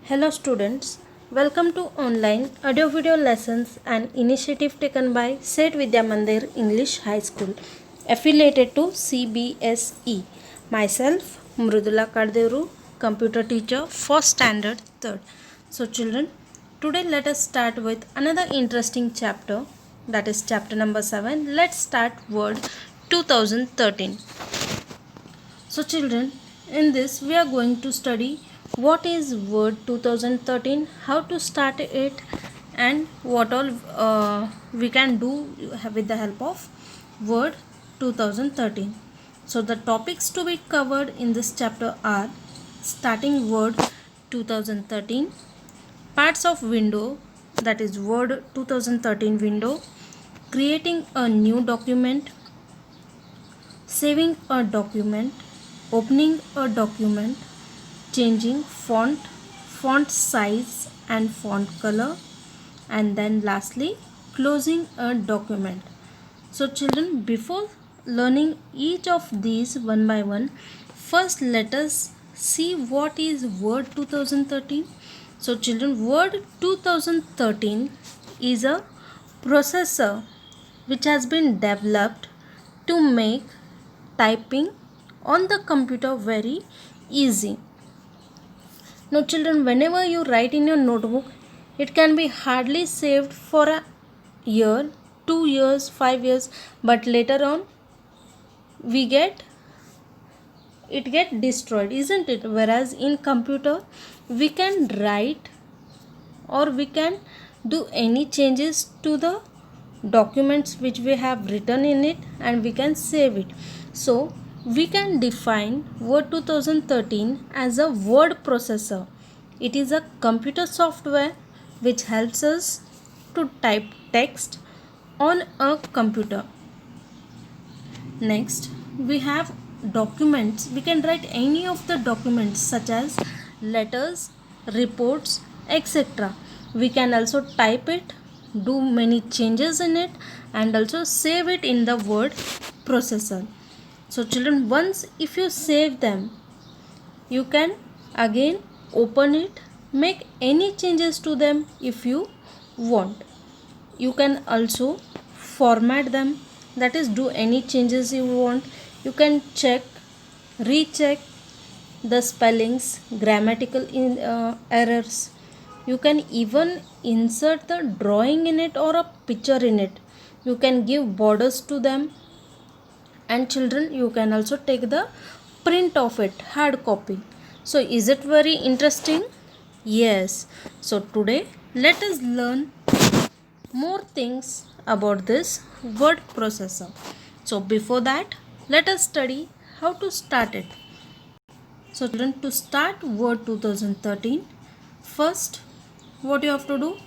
Hello students, welcome to online audio video lessons, an initiative taken by Set Vidya Mandir English High School affiliated to CBSE. Myself Mrudula Kardevru, computer teacher for standard 3rd. So children, today let us start with another interesting chapter, that is chapter number 7. Let's start word 2013. So children, in this we are going to study what is word 2013, how to start it, and what all we can do with the help of word 2013. So the topics to be covered in this chapter are starting word 2013, parts of window, that is word 2013 window, creating a new document, saving a document, opening a document, changing font size and font color, and then lastly closing a document. So children, before learning each of these one by one, first let us see what is word 2013. So children, word 2013 is a processor which has been developed to make typing on the computer very easy. Now children, whenever you write in your notebook, it can be hardly saved for a year, 2 years, 5 years, but later on it get destroyed, isn't it? Whereas in computer we can write or we can do any changes to the documents which we have written in it, and we can save it. So we can define word 2013 as a word processor. It is a computer software which helps us to type text on a computer. Next, we have documents. We can write any of the documents such as letters, reports, etc. We can also type it, do many changes in it, and also save it in the word processor. So children, once if you save them, you can again open it, make any changes to them if you want. You can also format them, that is do any changes you want. You can recheck the spellings, grammatical errors. You can even insert the drawing in it or a picture in it. You can give borders to them, and children, you can also take the print of it, hard copy. So is it very interesting? Yes. So today let us learn more things about this word processor. So before that, let us study how to start it. So children, to start word 2013, first what you have to do,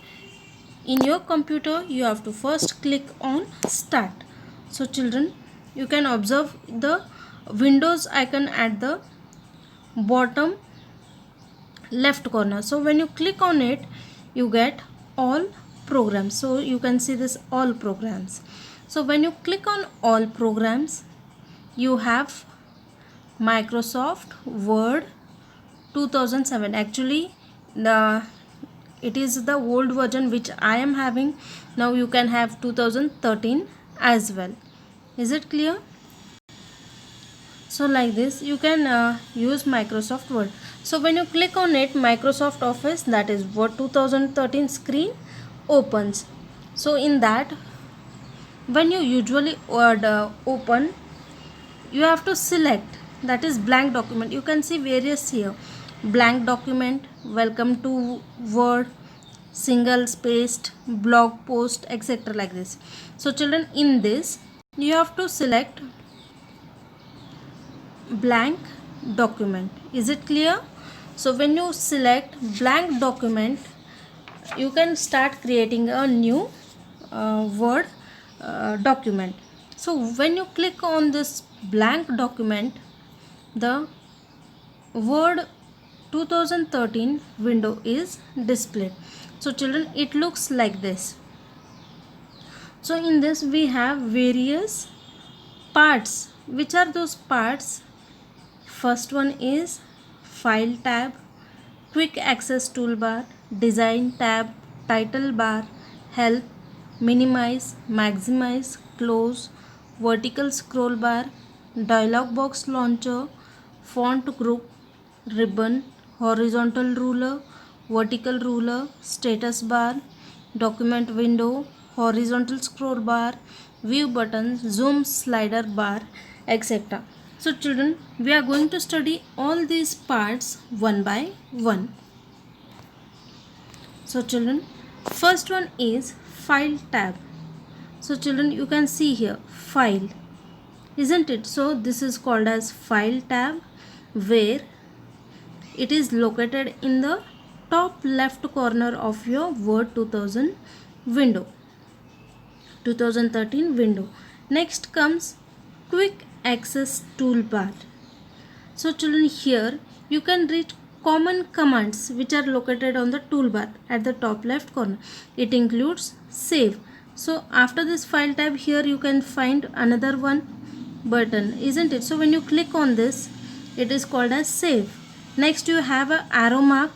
in your computer you have to first click on start. So children, you can observe the Windows icon at the bottom left corner. So when you click on it, you get all programs. So you can see this all programs. So when you click on all programs, you have Microsoft Word 2007. Actually it is the old version which I am having. Now you can have 2013 as well. Is it clear? So like this you can use Microsoft Word. So when you click on it, Microsoft Office, that is Word 2013 screen opens. So in that, when you usually Word open, you have to select, that is blank document. You can see various here, blank document, welcome to Word, single spaced, blog post, etc. like this. So children, in this you have to select blank document. Is it clear? So when you select blank document, you can start creating a new Word document. So when you click on this blank document, the Word 2013 window is displayed. So children, it looks like this. So in this we have various parts. Which are those parts? First one is file tab, quick access toolbar, design tab, title bar, help, minimize, maximize, close, vertical scroll bar, dialog box launcher, font group, ribbon, horizontal ruler, vertical ruler, status bar, document window, horizontal scroll bar, view button, zoom slider bar, etc. So children, we are going to study all these parts one by one. So children, first one is file tab. So children, you can see here file, isn't it? So this is called as file tab, where it is located in the top left corner of your Word 2000 window, 2013 window. Next comes quick access toolbar. So children, here you can read common commands which are located on the toolbar at the top left corner. It includes save. So after this file tab, here you can find another one button, isn't it? So when you click on this, it is called as save. Next you have a arrow mark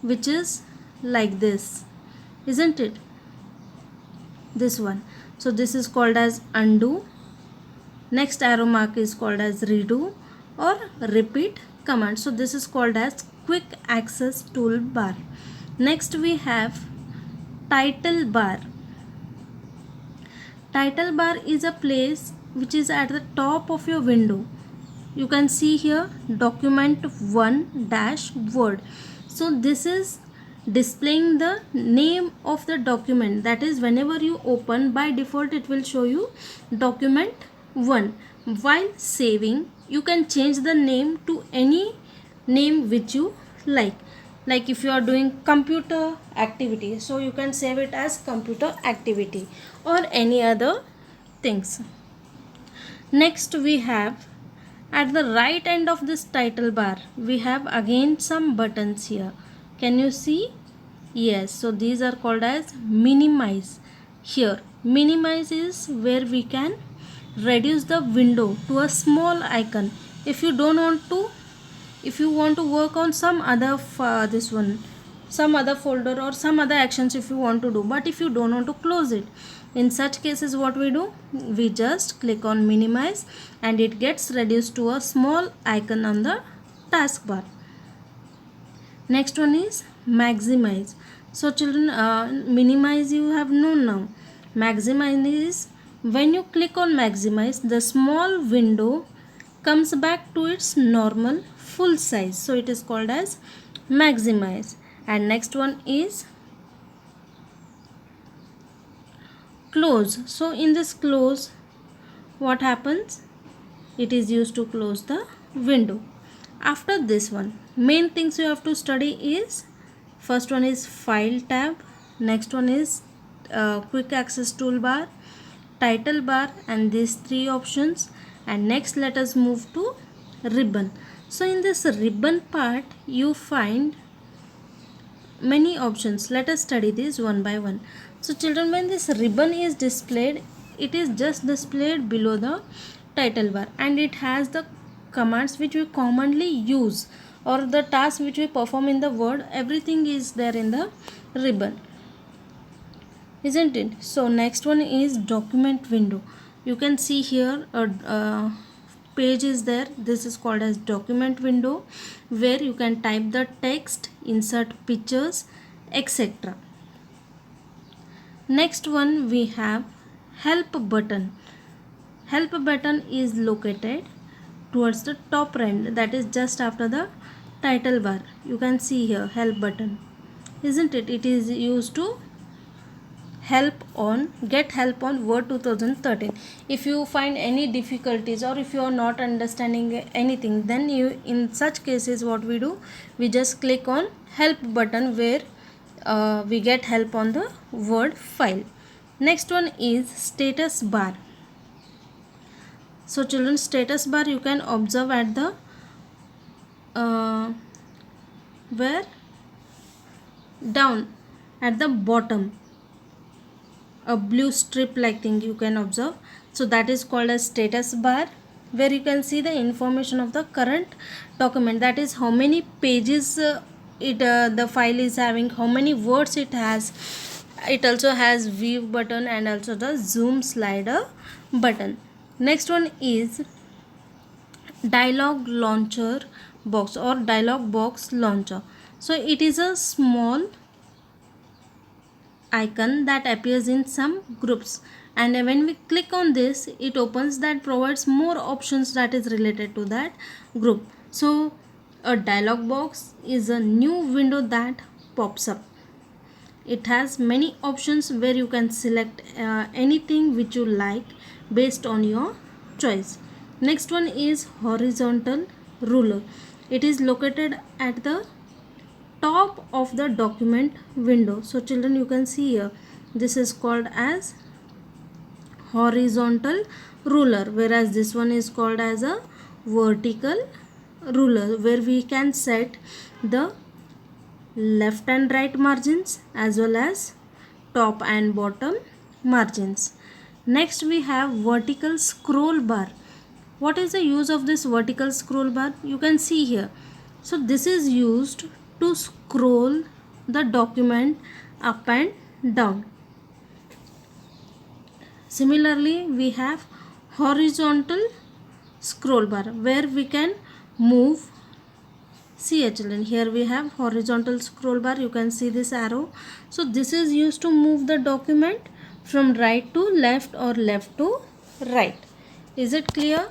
which is like this, isn't it? This one. So this is called as undo. Next arrow mark is called as redo or repeat command. So this is called as quick access toolbar. Next we have title bar. Title bar is a place which is at the top of your window. You can see here document 1-word. So this is displaying the name of the document. That is, whenever you open, by default it will show you document 1. While saving, you can change the name to any name which you like if you are doing computer activity, so you can save it as computer activity or any other things. Next we have at the right end of this title bar, we have again some buttons here. Can you see? Yes, so these are called as minimize. Here minimize is where we can reduce the window to a small icon. If you want to work on some other some other folder or some other actions if you want to do, but if you don't want to close it, in such cases what we do, we just click on minimize and it gets reduced to a small icon on the taskbar. Next one is maximize. So children, minimize you have known now. Maximize is when you click on maximize, the small window comes back to its normal full size. So it is called as maximize. And next one is close. So in this close, what happens? It is used to close the window. After this one, main things you have to study is, first one is file tab, next one is quick access toolbar, title bar, and these three options. And next let us move to ribbon. So in this ribbon part you find many options. Let us study this one by one. So children, when this ribbon is displayed, it is just displayed below the title bar and it has the commands which we commonly use or the task which we perform in the Word. Everything is there in the ribbon, isn't it? So next one is document window. You can see here a page is there. This is called as document window, where you can type the text, insert pictures, etc. Next one we have help button. Help button is located towards the top end, that is just after the title bar. You can see here help button, isn't it? It is used to get help on Word 2013. If you find any difficulties or if you are not understanding anything, then you, in such cases what we do, we just click on help button where we get help on the Word file. Next one is status bar. So children, status bar you can observe at the where down at the bottom, a blue strip like thing you can observe. So that is called as status bar, where you can see the information of the current document, that is how many pages the file is having how many words it has. It also has view button and also the zoom slider button. Next one is dialog launcher box or dialog box launcher. So it is a small icon that appears in some groups, and when we click on this, it opens that provides more options that is related to that group. So a dialog box is a new window that pops up. It has many options where you can select anything which you like based on your choice. Next one is horizontal ruler. It is located at the top of the document window. So children, you can see here, this is called as horizontal ruler, whereas this one is called as a vertical ruler, where we can set the left and right margins as well as top and bottom margins. Next we have vertical scroll bar. What is the use of this vertical scroll bar? You can see here. So this is used to scroll the document up and down. Similarly, we have horizontal scroll bar where we can move. See here children, here we have horizontal scroll bar. You can see this arrow. So this is used to move the document from right to left or left to right. Is it clear?